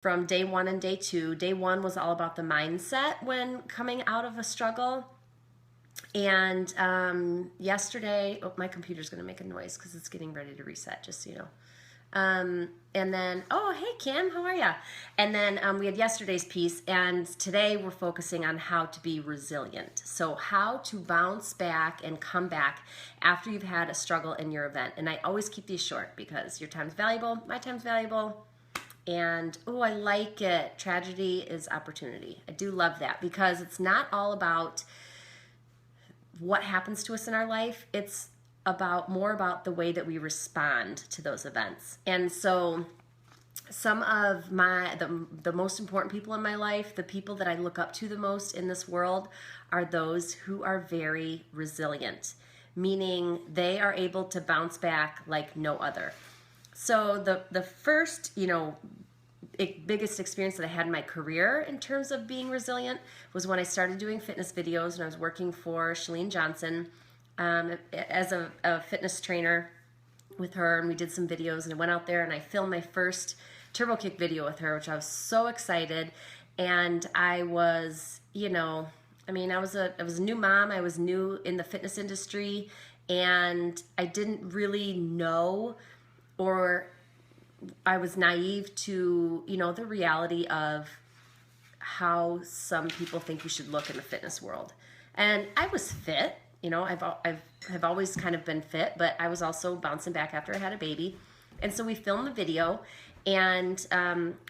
from day one and day two. Day one was all about the mindset when coming out of a struggle. And yesterday, oh, my computer's going to make a noise because it's getting ready to reset, just so you know. And then, oh, hey, Kim, how are ya? And then we had yesterday's piece, and today we're focusing on how to be resilient. So how to bounce back and come back after you've had a struggle in your event. And I always keep these short because your time's valuable, my time's valuable. And, oh, I like it. Tragedy is opportunity. I do love that because it's not all about what happens to us in our life. It's more about the way that we respond to those events. And so some of the most important people in my life, the people that I look up to the most in this world, are those who are very resilient, meaning they are able to bounce back like no other. So the first, biggest experience that I had in my career in terms of being resilient was when I started doing fitness videos, and I was working for Chalene Johnson as a fitness trainer with her, and we did some videos, and I went out there and I filmed my first turbo kick video with her, which I was so excited. And I was, I was a new mom. I was new in the fitness industry, and I didn't really know, or I was naive to, the reality of how some people think you should look in the fitness world. And I was fit, I've always kind of been fit, but I was also bouncing back after I had a baby. And so we filmed the video, and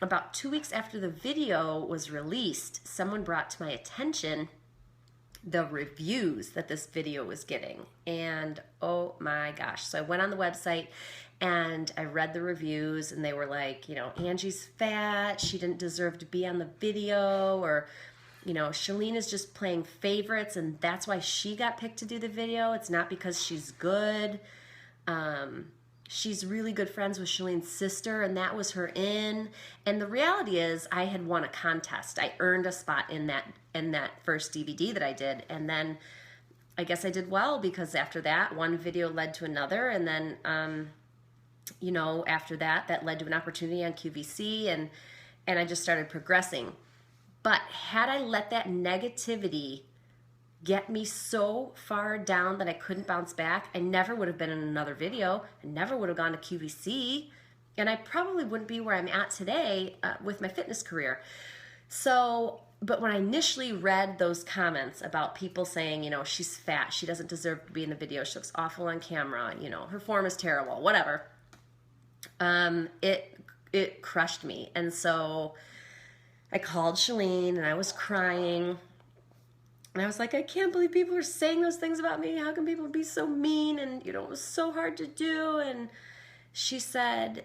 about 2 weeks after the video was released, someone brought to my attention the reviews that this video was getting. And oh my gosh. So I went on the website and I read the reviews, and they were like, Angie's fat, she didn't deserve to be on the video, or, Chalene is just playing favorites and that's why she got picked to do the video. It's not because she's good. She's really good friends with Chalene's sister, and that was her in. And the reality is I had won a contest. I earned a spot in that first DVD that I did. And then I guess I did well, because after that, one video led to another. And then, after that led to an opportunity on QVC, and I just started progressing. But had I let that negativity get me so far down that I couldn't bounce back, I never would have been in another video. I never would have gone to QVC, and I probably wouldn't be where I'm at today with my fitness career. So, but when I initially read those comments about people saying, she's fat, she doesn't deserve to be in the video, she looks awful on camera, her form is terrible, whatever, it crushed me. And so I called Chalene, and I was crying. And I was like, I can't believe people are saying those things about me. How can people be so mean? And, it was so hard to do. And she said,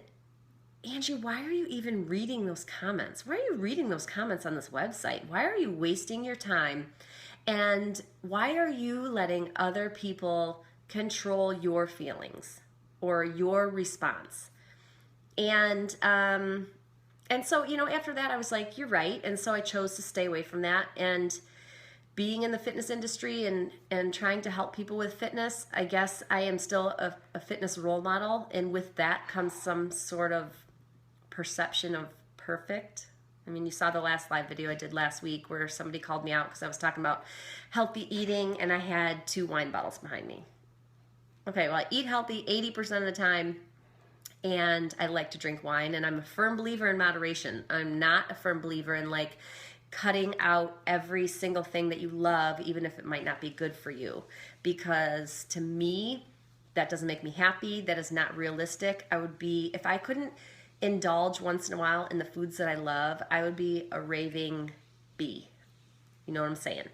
Angie, why are you even reading those comments? Why are you reading those comments on this website? Why are you wasting your time? And why are you letting other people control your feelings or your response? And so, after that, I was like, you're right. And so I chose to stay away from that. And being in the fitness industry and trying to help people with fitness, I guess I am still a fitness role model. And with that comes some sort of perception of perfect. I mean, you saw the last live video I did last week where somebody called me out because I was talking about healthy eating, and I had 2 wine bottles behind me. Okay, well, I eat healthy 80% of the time, and I like to drink wine, and I'm a firm believer in moderation. I'm not a firm believer in cutting out every single thing that you love, even if it might not be good for you, because to me, that doesn't make me happy. That is not realistic. If I couldn't indulge once in a while in the foods that I love, I would be a raving bee. You know what I'm saying?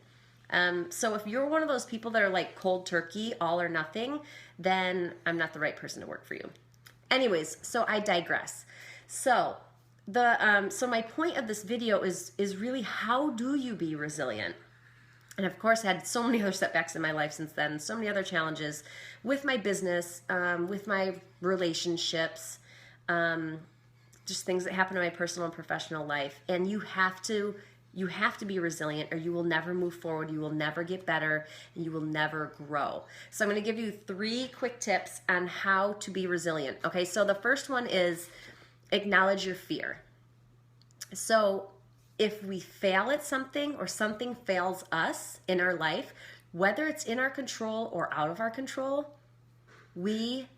So if you're one of those people that are like cold turkey, all or nothing, then I'm not the right person to work for you. Anyways, so I digress. So my point of this video is really, how do you be resilient? And of course, I had so many other setbacks in my life since then, so many other challenges with my business, with my relationships, just things that happen in my personal and professional life. And you have to be resilient, or you will never move forward, you will never get better, and you will never grow. So I'm going to give you 3 quick tips on how to be resilient. Okay, so the first one is acknowledge your fear. So if we fail at something or something fails us in our life, whether it's in our control or out of our control, we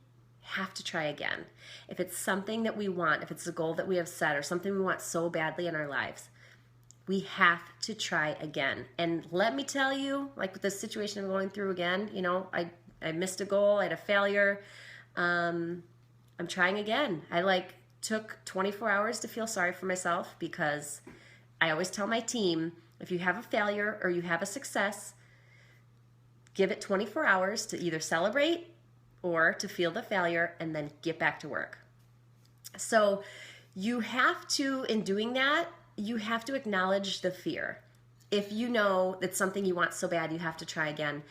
have to try again. If it's something that we want, if it's a goal that we have set or something we want so badly in our lives, we have to try again. And let me tell you, like with this situation I'm going through again, you know, I missed a goal, I had a failure. I'm trying again. I took 24 hours to feel sorry for myself, because I always tell my team, if you have a failure or you have a success, give it 24 hours to either celebrate or to feel the failure and then get back to work. So you have to, in doing that, you have to acknowledge the fear. If you know that's something you want so bad, you have to try again.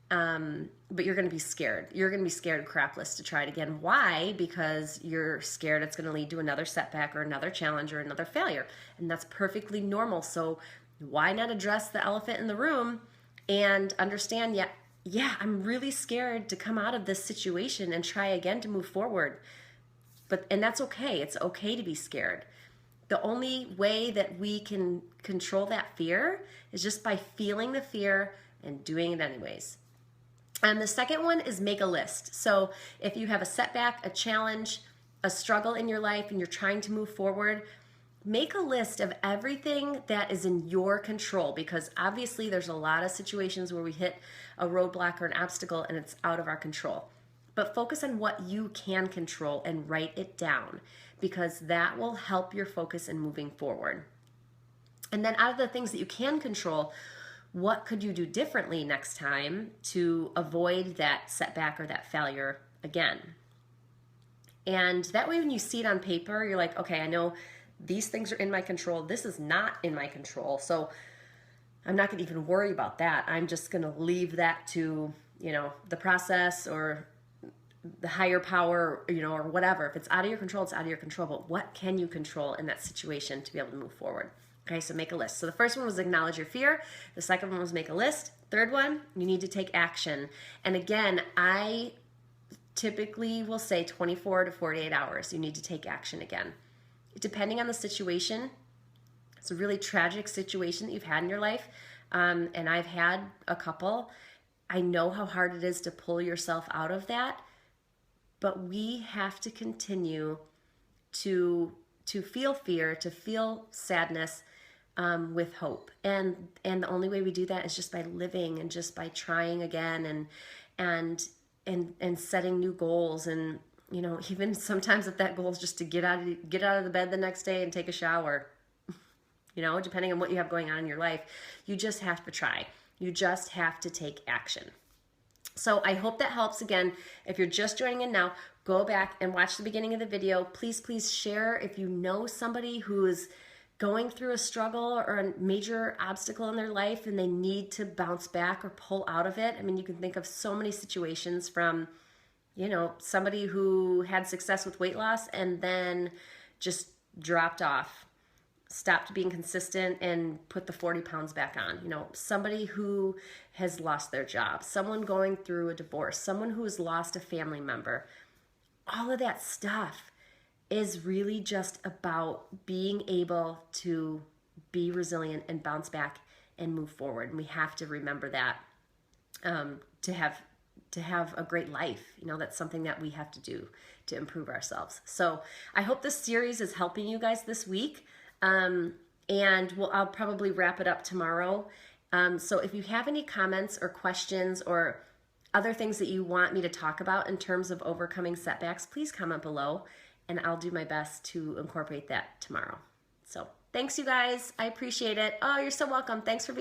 But you're going to be scared. You're going to be scared crapless to try it again. Why? Because you're scared it's going to lead to another setback or another challenge or another failure. And that's perfectly normal. So why not address the elephant in the room and understand, yeah, I'm really scared to come out of this situation and try again to move forward. And that's okay. It's okay to be scared. The only way that we can control that fear is just by feeling the fear and doing it anyways. And the second one is make a list. So if you have a setback, a challenge, a struggle in your life, and you're trying to move forward, make a list of everything that is in your control, because obviously there's a lot of situations where we hit a roadblock or an obstacle and it's out of our control. But focus on what you can control and write it down, because that will help your focus in moving forward. And then out of the things that you can control, what could you do differently next time to avoid that setback or that failure again? And that way when you see it on paper, you're like, okay, I know these things are in my control. This is not in my control. So I'm not going to even worry about that. I'm just going to leave that to, the process or the higher power, or whatever. If it's out of your control, it's out of your control. But what can you control in that situation to be able to move forward? Okay, so make a list. So the first one was acknowledge your fear. The second one was make a list. Third one, you need to take action. And again, I typically will say 24 to 48 hours, you need to take action again. Depending on the situation, it's a really tragic situation that you've had in your life, and I've had a couple. I know how hard it is to pull yourself out of that, but we have to continue to feel fear, to feel sadness, with hope. And the only way we do that is just by living and just by trying again and setting new goals. And, even sometimes if that goal is just to get out of the bed the next day and take a shower, depending on what you have going on in your life, you just have to try. You just have to take action. So I hope that helps. Again, if you're just joining in now, go back and watch the beginning of the video. Please share if you know somebody who is going through a struggle or a major obstacle in their life and they need to bounce back or pull out of it. I mean, you can think of so many situations from, somebody who had success with weight loss and then just dropped off, stopped being consistent and put the 40 pounds back on. Somebody who has lost their job, someone going through a divorce, someone who has lost a family member. All of that stuff is really just about being able to be resilient and bounce back and move forward. And we have to remember that to have a great life. That's something that we have to do to improve ourselves. So I hope this series is helping you guys this week. And I'll probably wrap it up tomorrow. So if you have any comments or questions or other things that you want me to talk about in terms of overcoming setbacks, please comment below and I'll do my best to incorporate that tomorrow. So thanks, you guys. I appreciate it. Oh, you're so welcome. Thanks for being